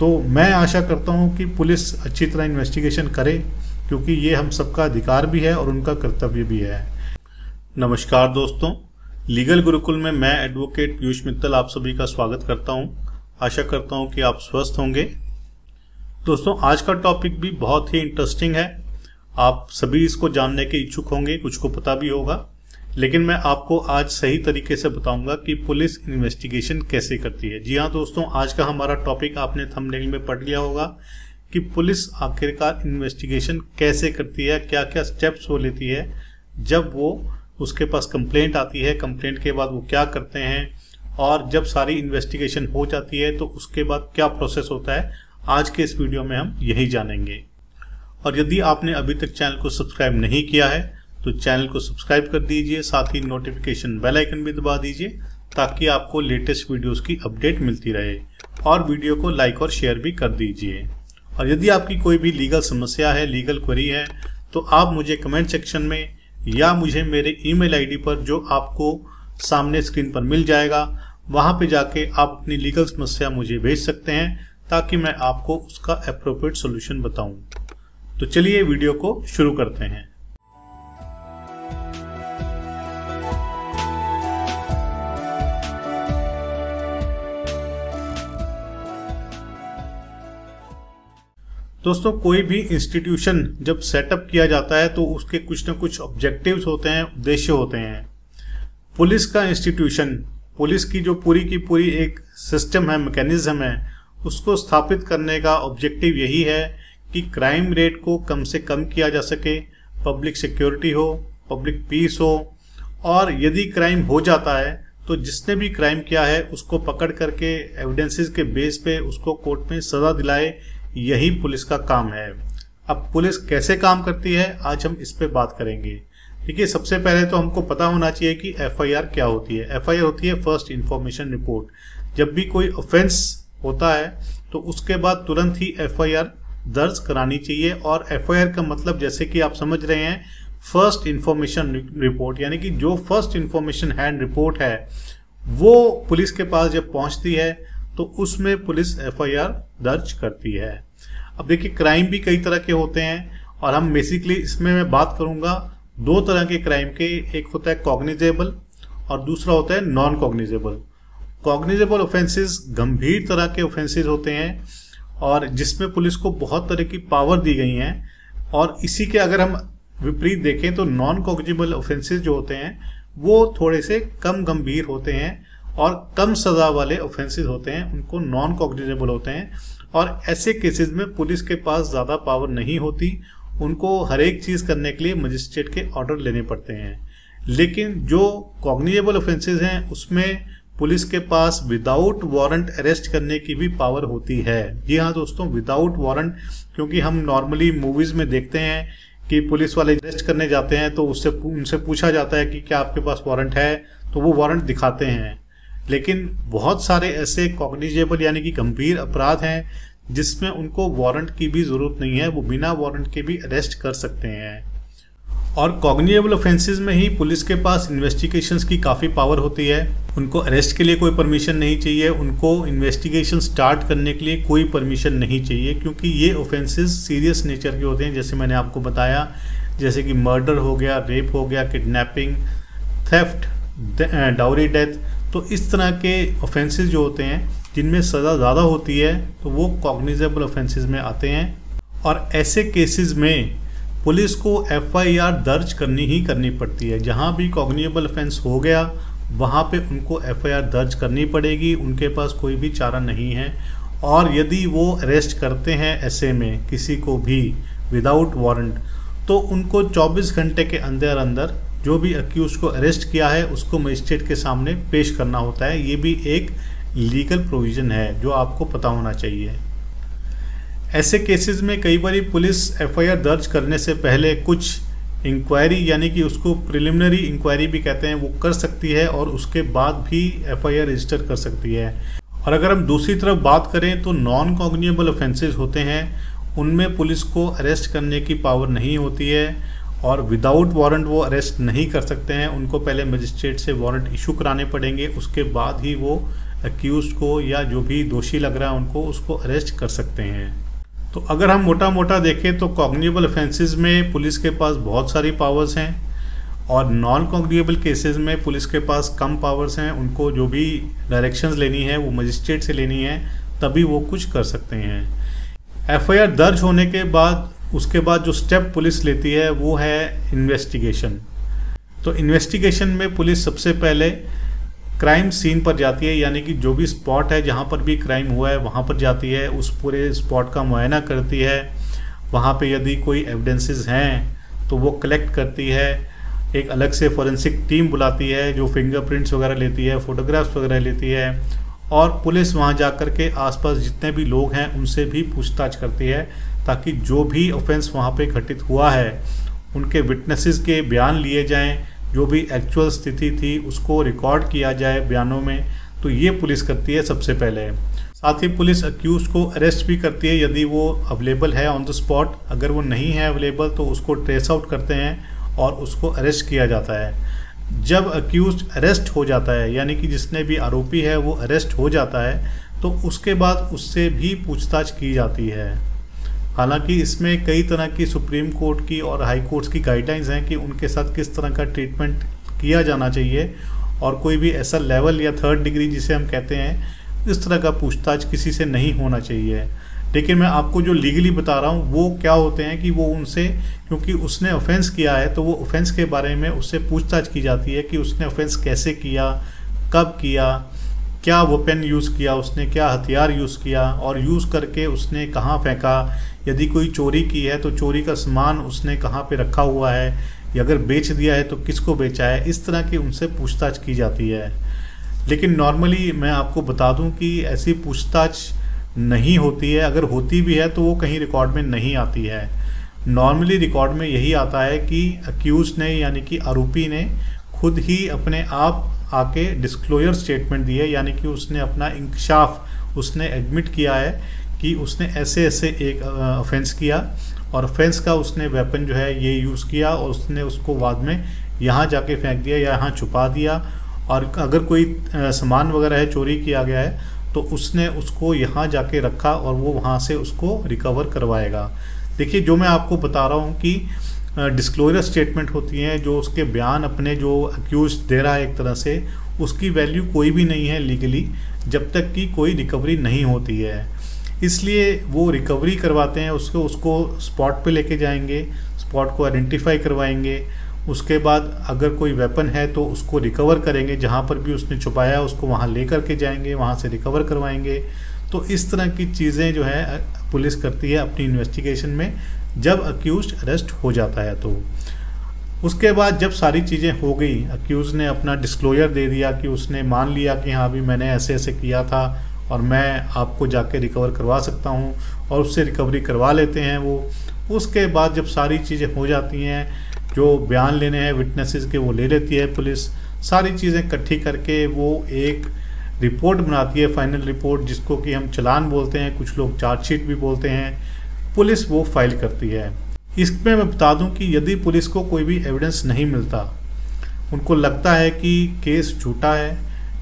तो मैं आशा करता हूँ कि पुलिस अच्छी तरह इन्वेस्टिगेशन करे, क्योंकि ये हम सबका अधिकार भी है और उनका कर्तव्य भी है। नमस्कार दोस्तों, लीगल गुरुकुल में मैं एडवोकेट पीयूष मित्तल आप सभी का स्वागत करता हूं। आशा करता हूं कि आप स्वस्थ होंगे। दोस्तों, आज का टॉपिक भी बहुत ही इंटरेस्टिंग है। आप सभी इसको जानने के इच्छुक होंगे, कुछ को पता भी होगा, लेकिन मैं आपको आज सही तरीके से बताऊंगा कि पुलिस इन्वेस्टिगेशन कैसे करती है। जी हाँ दोस्तों, आज का हमारा टॉपिक आपने थंबनेल में पढ़ लिया होगा कि पुलिस आखिरकार इन्वेस्टिगेशन कैसे करती है, क्या क्या स्टेप्स वो लेती है जब वो उसके पास कंप्लेंट आती है, कंप्लेंट के बाद वो क्या करते हैं, और जब सारी इन्वेस्टिगेशन हो जाती है तो उसके बाद क्या प्रोसेस होता है। आज के इस वीडियो में हम यही जानेंगे। और यदि आपने अभी तक चैनल को सब्सक्राइब नहीं किया है तो चैनल को सब्सक्राइब कर दीजिए, साथ ही नोटिफिकेशन बेल आइकन भी दबा दीजिए ताकि आपको लेटेस्ट वीडियोस की अपडेट मिलती रहे, और वीडियो को लाइक और शेयर भी कर दीजिए। और यदि आपकी कोई भी लीगल समस्या है, लीगल क्वेरी है, तो आप मुझे कमेंट सेक्शन में या मुझे मेरे ईमेल आईडी पर, जो आपको सामने स्क्रीन पर मिल जाएगा, वहां पे जाके आप अपनी लीगल समस्या मुझे भेज सकते हैं ताकि मैं आपको उसका एप्रोप्रिएट सॉल्यूशन बताऊं। तो चलिए वीडियो को शुरू करते हैं। दोस्तों, कोई भी इंस्टीट्यूशन जब सेटअप किया जाता है तो उसके कुछ ना कुछ ऑब्जेक्टिव्स होते हैं, उद्देश्य होते हैं। पुलिस का इंस्टीट्यूशन, पुलिस की जो पूरी की पूरी एक सिस्टम है, मैकेनिज्म है, उसको स्थापित करने का ऑब्जेक्टिव यही है कि क्राइम रेट को कम से कम किया जा सके, पब्लिक सिक्योरिटी हो, पब्लिक पीस हो, और यदि क्राइम हो जाता है तो जिसने भी क्राइम किया है उसको पकड़ करके एविडेंसेस के बेस पे उसको कोर्ट में सजा दिलाए। यही पुलिस का काम है। अब पुलिस कैसे काम करती है, आज हम इस पे बात करेंगे। देखिए, सबसे पहले तो हमको पता होना चाहिए कि एफआईआर क्या होती है। एफआईआर होती है फर्स्ट इंफॉर्मेशन रिपोर्ट। जब भी कोई ऑफेंस होता है तो उसके बाद तुरंत ही एफआईआर दर्ज करानी चाहिए। और एफआईआर का मतलब, जैसे कि आप समझ रहे हैं, फर्स्ट इंफॉर्मेशन रिपोर्ट, यानी कि जो फर्स्ट इंफॉर्मेशन हैंड रिपोर्ट है वो पुलिस के पास जब पहुंचती है तो उसमें पुलिस एफआईआर दर्ज करती है। अब देखिए, क्राइम भी कई तरह के होते हैं और हम बेसिकली इसमें मैं बात करूंगा दो तरह के क्राइम के। एक होता है कॉग्निजेबल और दूसरा होता है नॉन कॉग्निजेबल। कॉग्निजेबल ऑफेंसेस गंभीर तरह के ऑफेंसेस होते हैं और जिसमें पुलिस को बहुत तरह की पावर दी गई हैं। और इसी के अगर हम विपरीत देखें तो नॉन कॉग्निजेबल ऑफेंसेस जो होते हैं वो थोड़े से कम गंभीर होते हैं और कम सजा वाले ऑफेंसेस होते हैं, उनको नॉन कॉग्निजेबल होते हैं। और ऐसे केसेस में पुलिस के पास ज़्यादा पावर नहीं होती, उनको हर एक चीज़ करने के लिए मजिस्ट्रेट के ऑर्डर लेने पड़ते हैं। लेकिन जो कॉग्निजेबल ऑफेंसेस हैं उसमें पुलिस के पास विदाउट वारंट अरेस्ट करने की भी पावर होती है। जी हाँ दोस्तों, विदाउट वारंट, क्योंकि हम नॉर्मली मूवीज़ में देखते हैं कि पुलिस वाले अरेस्ट करने जाते हैं तो उनसे पूछा जाता है कि क्या आपके पास वारंट है, तो वो वारंट दिखाते हैं। लेकिन बहुत सारे ऐसे कॉग्निजेबल यानी कि गंभीर अपराध हैं जिसमें उनको वारंट की भी ज़रूरत नहीं है, वो बिना वारंट के भी अरेस्ट कर सकते हैं। और कॉग्निजेबल ऑफेंसेस में ही पुलिस के पास इन्वेस्टिगेशंस की काफ़ी पावर होती है। उनको अरेस्ट के लिए कोई परमिशन नहीं चाहिए, उनको इन्वेस्टिगेशन स्टार्ट करने के लिए कोई परमिशन नहीं चाहिए, क्योंकि ये ऑफेंसेस सीरियस नेचर के होते हैं। जैसे मैंने आपको बताया, जैसे कि मर्डर हो गया, रेप हो गया, किडनैपिंग, थेफ्ट, डाउरी डेथ। तो इस तरह के ऑफेंसेस जो होते हैं जिनमें सज़ा ज़्यादा होती है तो वो कॉग्निजेबल ऑफेंसेस में आते हैं। और ऐसे केसेस में पुलिस को एफआईआर दर्ज करनी ही करनी पड़ती है। जहां भी कॉग्निजेबल ऑफेंस हो गया वहां पे उनको एफआईआर दर्ज करनी पड़ेगी, उनके पास कोई भी चारा नहीं है। और यदि वो अरेस्ट करते हैं ऐसे में किसी को भी विदाउट वारंट, तो उनको 24 घंटे के अंदर अंदर जो भी अक्यूज को अरेस्ट किया है उसको मजिस्ट्रेट के सामने पेश करना होता है। ये भी एक लीगल प्रोविज़न है जो आपको पता होना चाहिए। ऐसे केसेस में कई बार पुलिस एफआईआर दर्ज करने से पहले कुछ इंक्वायरी, यानी कि उसको प्रिलिमिनरी इंक्वायरी भी कहते हैं, वो कर सकती है और उसके बाद भी एफआईआर रजिस्टर कर सकती है। और अगर हम दूसरी तरफ बात करें तो नॉन कॉग्निजेबल ऑफेंसेस होते हैं, उनमें पुलिस को अरेस्ट करने की पावर नहीं होती है और विदाउट वारंट वो अरेस्ट नहीं कर सकते हैं। उनको पहले मजिस्ट्रेट से वारंट इशू कराने पड़ेंगे, उसके बाद ही वो अक्यूज को या जो भी दोषी लग रहा है उनको उसको अरेस्ट कर सकते हैं। तो अगर हम मोटा मोटा देखें तो कॉग्निबल ऑफेंसेस में पुलिस के पास बहुत सारी पावर्स हैं और नॉन कॉग्निबल केसेस में पुलिस के पास कम पावर्स हैं। उनको जो भी डायरेक्शंस लेनी है वो मजिस्ट्रेट से लेनी है, तभी वो कुछ कर सकते हैं। एफआईआर दर्ज होने के बाद उसके बाद जो स्टेप पुलिस लेती है वो है इन्वेस्टिगेशन। तो इन्वेस्टिगेशन में पुलिस सबसे पहले क्राइम सीन पर जाती है, यानी कि जो भी स्पॉट है जहाँ पर भी क्राइम हुआ है वहाँ पर जाती है, उस पूरे स्पॉट का मुआयना करती है। वहाँ पे यदि कोई एविडेंसेस हैं तो वो कलेक्ट करती है। एक अलग से फॉरेंसिक टीम बुलाती है जो फिंगरप्रिंट्स वगैरह लेती है, फोटोग्राफ्स वगैरह लेती है, और पुलिस वहाँ जाकर के आसपास जितने भी लोग हैं उनसे भी पूछताछ करती है, ताकि जो भी ऑफेंस वहाँ पे घटित हुआ है उनके विटनेसेस के बयान लिए जाएं, जो भी एक्चुअल स्थिति थी उसको रिकॉर्ड किया जाए बयानों में। तो ये पुलिस करती है सबसे पहले। साथ ही पुलिस अक्यूज को अरेस्ट भी करती है यदि वो अवेलेबल है ऑन द स्पॉट। अगर वो नहीं है अवेलेबल तो उसको ट्रेस आउट करते हैं और उसको अरेस्ट किया जाता है। जब अक्यूज अरेस्ट हो जाता है, यानी कि जिसने भी आरोपी है वो अरेस्ट हो जाता है, तो उसके बाद उससे भी पूछताछ की जाती है। हालांकि इसमें कई तरह की सुप्रीम कोर्ट की और हाई कोर्ट्स की गाइडलाइंस हैं कि उनके साथ किस तरह का ट्रीटमेंट किया जाना चाहिए, और कोई भी ऐसा लेवल या थर्ड डिग्री जिसे हम कहते हैं इस तरह का पूछताछ किसी से नहीं होना चाहिए। लेकिन मैं आपको जो लीगली बता रहा हूँ वो क्या होते हैं कि वो उनसे, क्योंकि उसने ऑफेंस किया है तो वो ऑफेंस के बारे में उससे पूछताछ की जाती है कि उसने ऑफेंस कैसे किया, कब किया, क्या वेपन यूज़ किया उसने, क्या हथियार यूज़ किया और यूज़ करके उसने कहाँ फेंका। यदि कोई चोरी की है तो चोरी का सामान उसने कहाँ पे रखा हुआ है, या अगर बेच दिया है तो किसको बेचा है। इस तरह की उनसे पूछताछ की जाती है। लेकिन नॉर्मली मैं आपको बता दूं कि ऐसी पूछताछ नहीं होती है। अगर होती भी है तो वो कहीं रिकॉर्ड में नहीं आती है। नॉर्मली रिकॉर्ड में यही आता है कि अक्यूज ने, यानी कि आरोपी ने खुद ही अपने आप आके डिस्क्लोजर स्टेटमेंट दी है, यानी कि उसने अपना इंकशाफ, उसने एडमिट किया है कि उसने ऐसे ऐसे एक ऑफेंस किया और ऑफेंस का उसने वेपन जो है ये यूज़ किया और उसने उसको बाद में यहाँ जाके फेंक दिया या यहाँ छुपा दिया। और अगर कोई सामान वगैरह है चोरी किया गया है तो उसने उसको यहाँ जाके रखा और वो वहाँ से उसको रिकवर करवाएगा। देखिए, जो मैं आपको बता रहा हूँ कि डिस्क्लोजर स्टेटमेंट होती हैं, जो उसके बयान अपने जो अक्यूज दे रहा है एक तरह से, उसकी वैल्यू कोई भी नहीं है लीगली जब तक कि कोई रिकवरी नहीं होती है। इसलिए वो रिकवरी करवाते हैं, उसको स्पॉट पे लेके जाएंगे, स्पॉट को आइडेंटिफाई करवाएंगे। उसके बाद अगर कोई वेपन है तो उसको रिकवर करेंगे, जहाँ पर भी उसने छुपाया उसको वहाँ ले करके जाएंगे, वहाँ से रिकवर करवाएंगे। तो इस तरह की चीज़ें जो है पुलिस करती है अपनी इन्वेस्टिगेशन में जब अक्यूज अरेस्ट हो जाता है। तो उसके बाद जब सारी चीज़ें हो गई, अक्यूज़ ने अपना डिस्क्लोजर दे दिया कि उसने मान लिया कि हाँ भी मैंने ऐसे ऐसे किया था और मैं आपको जाके रिकवर करवा सकता हूँ, और उससे रिकवरी करवा लेते हैं वो। उसके बाद जब सारी चीज़ें हो जाती हैं, जो बयान लेने हैं विटनेसेस के वो ले लेती है पुलिस। सारी चीज़ें इकट्ठी करके वो एक रिपोर्ट बनाती है, फाइनल रिपोर्ट, जिसको कि हम चालान बोलते हैं, कुछ लोग चार्जशीट भी बोलते हैं। पुलिस वो फाइल करती है। इसमें मैं बता दूं कि यदि पुलिस को कोई भी एविडेंस नहीं मिलता, उनको लगता है कि केस झूठा है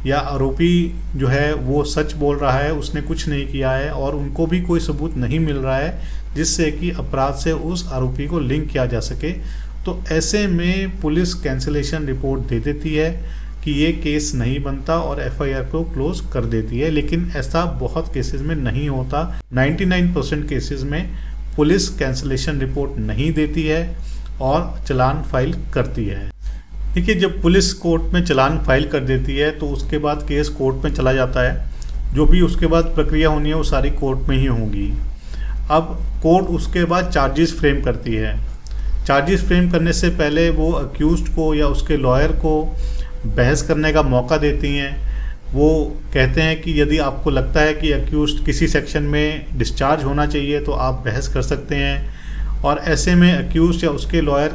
या आरोपी जो है वो सच बोल रहा है, उसने कुछ नहीं किया है, और उनको भी कोई सबूत नहीं मिल रहा है जिससे कि अपराध से उस आरोपी को लिंक किया जा सके, तो ऐसे में पुलिस कैंसिलेशन रिपोर्ट दे देती है कि ये केस नहीं बनता और एफआईआर को क्लोज कर देती है। लेकिन ऐसा बहुत केसेस में नहीं होता। 99% केसेस में पुलिस कैंसिलेशन रिपोर्ट नहीं देती है और चालान फाइल करती है। देखिए, जब पुलिस कोर्ट में चालान फाइल कर देती है तो उसके बाद केस कोर्ट में चला जाता है। जो भी उसके बाद प्रक्रिया होनी है वो सारी कोर्ट में ही होगी। अब कोर्ट उसके बाद चार्जेस फ्रेम करती है। चार्जेस फ्रेम करने से पहले वो अक्यूज्ड को या उसके लॉयर को बहस करने का मौका देती हैं। वो कहते हैं कि यदि आपको लगता है कि अक्यूज्ड किसी सेक्शन में डिस्चार्ज होना चाहिए तो आप बहस कर सकते हैं, और ऐसे में अक्यूज्ड या उसके लॉयर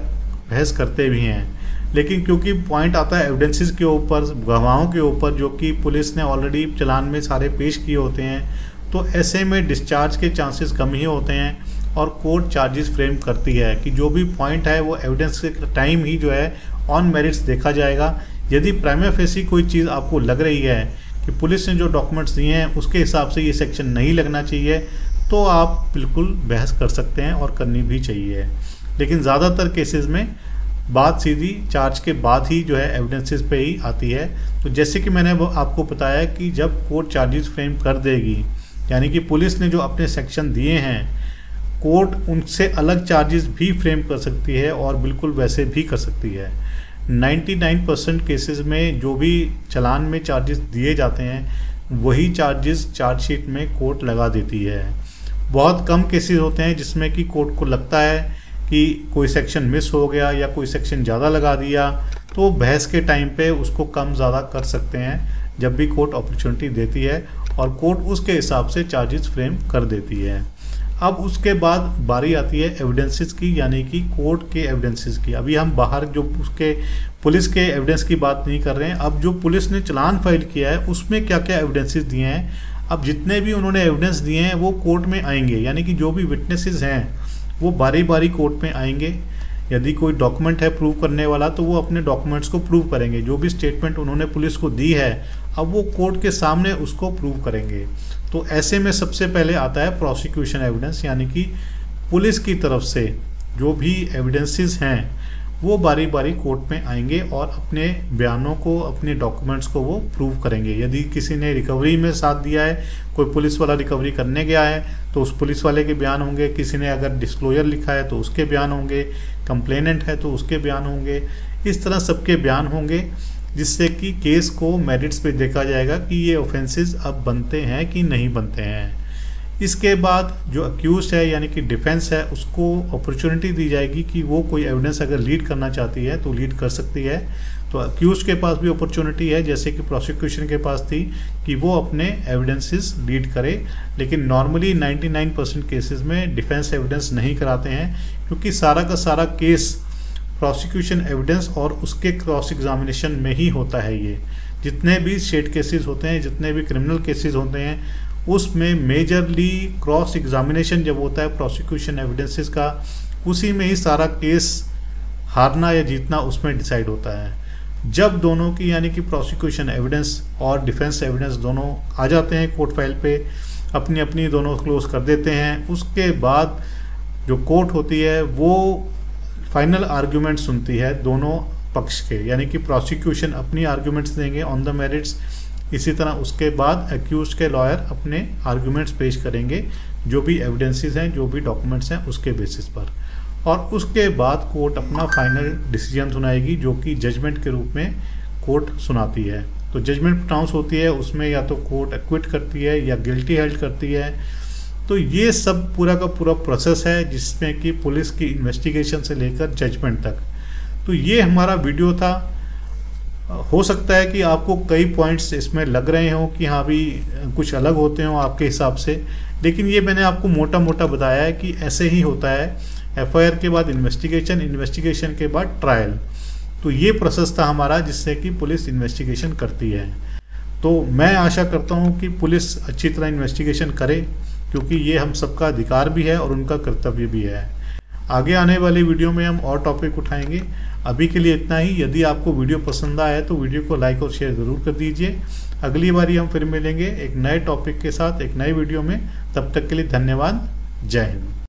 बहस करते भी हैं। लेकिन क्योंकि पॉइंट आता है एविडेंसेस के ऊपर, गवाहों के ऊपर, जो कि पुलिस ने ऑलरेडी चालान में सारे पेश किए होते हैं, तो ऐसे में डिस्चार्ज के चांसेस कम ही होते हैं और कोर्ट चार्जेस फ्रेम करती है कि जो भी पॉइंट है वो एविडेंस के टाइम ही जो है ऑन मेरिट्स देखा जाएगा। यदि प्राइमा फेसी कोई चीज़ आपको लग रही है कि पुलिस ने जो डॉक्यूमेंट्स दिए हैं उसके हिसाब से ये सेक्शन नहीं लगना चाहिए, तो आप बिल्कुल बहस कर सकते हैं और करनी भी चाहिए। लेकिन ज़्यादातर केसेस में बात सीधी चार्ज के बाद ही जो है एविडेंसेस पे ही आती है। तो जैसे कि मैंने आपको बताया कि जब कोर्ट चार्जेस फ्रेम कर देगी, यानी कि पुलिस ने जो अपने सेक्शन दिए हैं, कोर्ट उनसे अलग चार्जेस भी फ्रेम कर सकती है और बिल्कुल वैसे भी कर सकती है। 99% केसेस में जो भी चालान में चार्जेस दिए जाते हैं वही चार्जेस चार्जशीट में कोर्ट लगा देती है। बहुत कम केसेस होते हैं जिसमें कि कोर्ट को लगता है कि कोई सेक्शन मिस हो गया या कोई सेक्शन ज़्यादा लगा दिया, तो बहस के टाइम पे उसको कम ज़्यादा कर सकते हैं जब भी कोर्ट अपॉर्चुनिटी देती है, और कोर्ट उसके हिसाब से चार्जेस फ्रेम कर देती है। अब उसके बाद बारी आती है एविडेंसेस की, यानी कि कोर्ट के एविडेंसेस की। अभी हम बाहर जो उसके पुलिस के एविडेंस की बात नहीं कर रहे हैं, अब जो पुलिस ने चालान फाइल किया है उसमें क्या क्या एविडेंसेस दिए हैं। अब जितने भी उन्होंने एविडेंस दिए हैं वो कोर्ट में आएंगे, यानी कि जो भी विटनेसेस हैं वो बारी बारी कोर्ट में आएंगे। यदि कोई डॉक्यूमेंट है प्रूव करने वाला तो वो अपने डॉक्यूमेंट्स को प्रूव करेंगे। जो भी स्टेटमेंट उन्होंने पुलिस को दी है अब वो कोर्ट के सामने उसको प्रूव करेंगे। तो ऐसे में सबसे पहले आता है प्रोसिक्यूशन एविडेंस, यानी कि पुलिस की तरफ से जो भी एविडेंसेस हैं वो बारी बारी कोर्ट में आएंगे और अपने बयानों को, अपने डॉक्यूमेंट्स को वो प्रूव करेंगे। यदि किसी ने रिकवरी में साथ दिया है, कोई पुलिस वाला रिकवरी करने गया है तो उस पुलिस वाले के बयान होंगे, किसी ने अगर डिस्क्लोजर लिखा है तो उसके बयान होंगे, कंप्लेनेंट है तो उसके बयान होंगे। इस तरह सबके बयान होंगे जिससे कि केस को मेरिट्स पे देखा जाएगा कि ये ऑफेंसेस अब बनते हैं कि नहीं बनते हैं। इसके बाद जो अक्यूज्ड है यानी कि डिफेंस है उसको अपॉर्चुनिटी दी जाएगी कि वो कोई एविडेंस अगर लीड करना चाहती है तो लीड कर सकती है। तो अक्यूज्ड के पास भी अपॉर्चुनिटी है, जैसे कि प्रोसिक्यूशन के पास थी, कि वो अपने एविडेंसेस लीड करे। लेकिन नॉर्मली 99% केसेस में डिफेंस एविडेंस नहीं कराते हैं, क्योंकि सारा का सारा केस प्रोसिक्यूशन एविडेंस और उसके क्रॉस एग्जामिनेशन में ही होता है। ये जितने भी स्टेट केसेस होते हैं, जितने भी क्रिमिनल केसेस होते हैं, उसमें मेजरली क्रॉस एग्जामिनेशन जब होता है प्रोसिक्यूशन एविडेंसेस का, उसी में ही सारा केस हारना या जीतना उसमें डिसाइड होता है। जब दोनों की यानी कि प्रोसिक्यूशन एविडेंस और डिफेंस एविडेंस दोनों आ जाते हैं कोर्ट फाइल पे, अपनी अपनी दोनों क्लोज कर देते हैं, उसके बाद जो कोर्ट होती है वो फाइनल आर्ग्यूमेंट सुनती है दोनों पक्ष के, यानी कि प्रोसिक्यूशन अपनी आर्ग्यूमेंट्स देंगे ऑन द मेरिट्स, इसी तरह उसके बाद एक्यूज्ड के लॉयर अपने आर्ग्यूमेंट्स पेश करेंगे, जो भी एविडेंसेस हैं, जो भी डॉक्यूमेंट्स हैं उसके बेसिस पर, और उसके बाद कोर्ट अपना फाइनल डिसीजन सुनाएगी, जो कि जजमेंट के रूप में कोर्ट सुनाती है। तो जजमेंट प्रोनाउंस होती है, उसमें या तो कोर्ट एक्विट करती है या गिल्टी हेल्ड करती है। तो ये सब पूरा का पूरा प्रोसेस है जिसमें कि पुलिस की इन्वेस्टिगेशन से लेकर जजमेंट तक। तो ये हमारा वीडियो था। हो सकता है कि आपको कई पॉइंट्स इसमें लग रहे हों कि हाँ भी कुछ अलग होते हों आपके हिसाब से, लेकिन ये मैंने आपको मोटा मोटा बताया है कि ऐसे ही होता है। एफआईआर के बाद इन्वेस्टिगेशन, इन्वेस्टिगेशन के बाद ट्रायल। तो ये प्रोसेस था हमारा जिससे कि पुलिस इन्वेस्टिगेशन करती है। तो मैं आशा करता हूँ कि पुलिस अच्छी तरह इन्वेस्टिगेशन करे, क्योंकि ये हम सबका अधिकार भी है और उनका कर्तव्य भी है। आगे आने वाली वीडियो में हम और टॉपिक उठाएंगे। अभी के लिए इतना ही। यदि आपको वीडियो पसंद आया तो वीडियो को लाइक और शेयर ज़रूर कर दीजिए। अगली बारी हम फिर मिलेंगे एक नए टॉपिक के साथ, एक नए वीडियो में। तब तक के लिए धन्यवाद। जय हिंद।